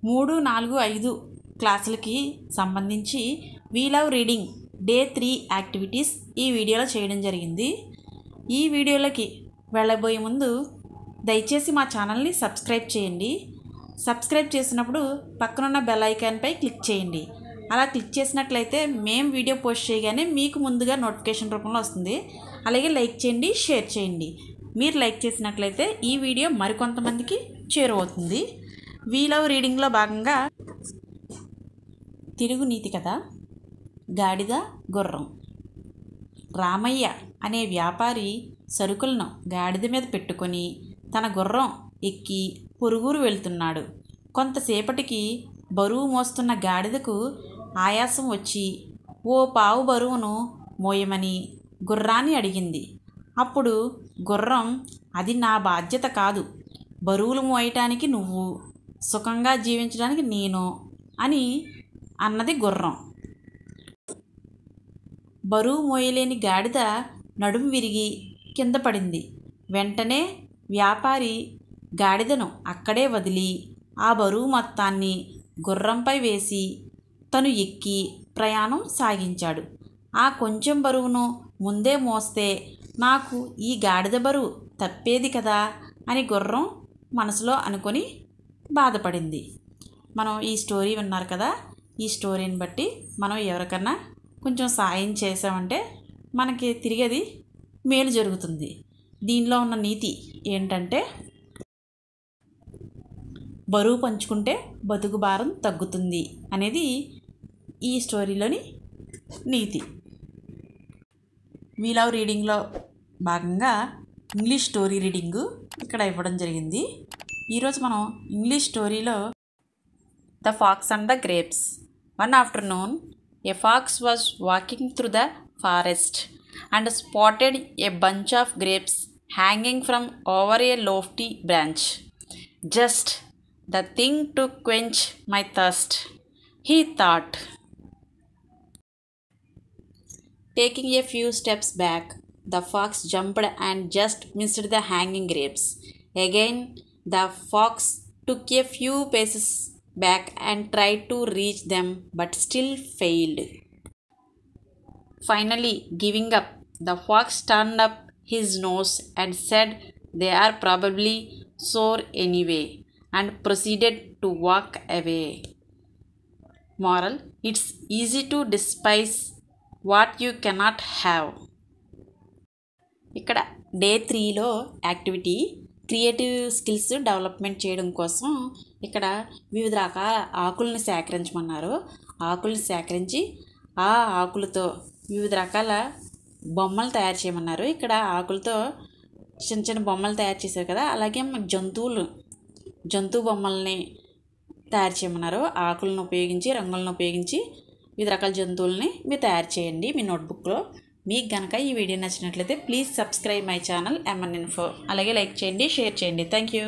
3, 4, 5 క్లాసులకి సంబంధించి we love reading day 3 activities ఈ వీడియోలో చేయడం జరిగింది. ఈ వీడియోలోకి వెళ్ళబోయే ముందు దయచేసి మా ఛానల్ని సబ్స్క్రైబ్ చేయండి. సబ్స్క్రైబ్ చేసినప్పుడు పక్కనున్న బెల్ ఐకాన్పై క్లిక్ చేయండి. అలా క్లిక్ చేసినట్లయితే మేము వీడియో పోస్ట్ చేయగానే మీకు ముందుగా నోటిఫికేషన్ రూపంలో వస్తుంది. అలాగే లైక్ చేయండి, షేర్ చేయండి. మీరు లైక్ చేసినట్లయితే ఈ వీడియో మరికొంతమందికి చేరువవుతుంది. వీ లవ్ రీడింగ్లో భాగంగా తిరుగు నీతి కథ గాడిద గుర్రం. రామయ్య అనే వ్యాపారి సరుకులను గాడిద మీద పెట్టుకొని తన గుర్రం ఎక్కి పొరుగురు వెళ్తున్నాడు. కొంతసేపటికి బరువు మోస్తున్న గాడిదకు ఆయాసం వచ్చి ఓ పావు బరువును మోయమని గుర్రాన్ని అడిగింది. అప్పుడు గుర్రం, అది నా బాధ్యత కాదు, బరువులు మోయటానికి నువ్వు, సుఖంగా జీవించడానికి నేను అని అన్నది గుర్రం. బరువు మోయలేని గాడిద నడుము విరిగి కింద పడింది. వెంటనే వ్యాపారి గాడిదను అక్కడే వదిలి ఆ బరువు మొత్తాన్ని గుర్రంపై వేసి తను ఎక్కి ప్రయాణం సాగించాడు. ఆ కొంచెం బరువును ముందే మోస్తే నాకు ఈ గాడిద బరువు తప్పేది కదా అని గుర్రం మనసులో అనుకొని బాధపడింది. మనం ఈ స్టోరీ విన్నారు కదా. ఈ స్టోరీని బట్టి మనం ఎవరికన్నా కొంచెం సాయం చేసామంటే మనకి తిరిగి అది మేలు జరుగుతుంది. దీనిలో ఉన్న నీతి ఏంటంటే, బరువు పంచుకుంటే బతుకు భారం తగ్గుతుంది అనేది ఈ స్టోరీలోని నీతి. వీ లవ్ రీడింగ్లో భాగంగా ఇంగ్లీష్ స్టోరీ రీడింగు ఇక్కడ ఇవ్వడం జరిగింది. ఈరోజు మనం ఇంగ్లీష్ స్టోరీలో the fox and the grapes. One afternoon a fox was walking through the forest and spotted a bunch of grapes hanging from over a lofty branch. Just the thing to quench my thirst, he thought. Taking a few steps back, the fox jumped and just missed the hanging grapes. Again, the fox took a few paces back and tried to reach them but still failed. Finally, giving up, the fox turned up his nose and said, "They are probably sore anyway," and proceeded to walk away. Moral: it's easy to despise what you cannot have. ఇక్కడ day 3లో activity creative skills development చేయడం కోసం ఇక్కడ వివిధ రకాల ఆకుల్ని సేకరించమన్నారు. ఆకుల్ని సేకరించి ఆ ఆకులతో వివిధ రకాల బొమ్మలు తయారు చేయమన్నారు. ఇక్కడ ఆకులతో చిన్న చిన్న బొమ్మలు తయారు చేశారు కదా, అలాగే జంతు బొమ్మల్ని తయారు చేయమన్నారు. ఆకులను ఉపయోగించి, రంగులను ఉపయోగించి వివిధ రకాల జంతువుల్ని మీరు తయారు చేయండి మీ నోట్బుక్లో. మీకు కనుక ఈ వీడియో నచ్చినట్లయితే please subscribe my channel MN Info. అలాగే లైక్ చేయండి, షేర్ చేయండి. Thank you.